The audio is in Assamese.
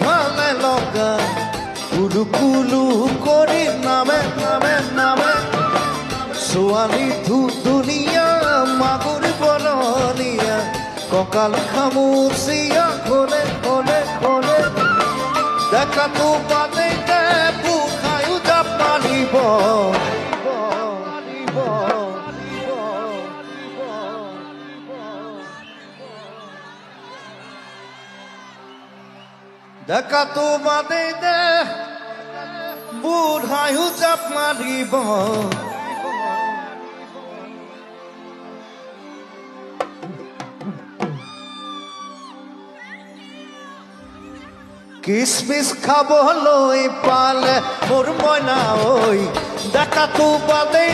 ভালে লগা কুলু কৰি নামে নামে নামে ছোৱালী ধুনীয়া মাগুৰ বৰণীয়া কঁকাল খামুচিয়া খোলে খোলে খোলে দেখাতো বাদে বুখায়ো জাপ মাৰিব দেখাতো বাদে বুঢ়ায়ো জাপ মাৰিব কিসমিস খাবলৈ পালে মোৰ মইনা ঐ দেখাতো বাদে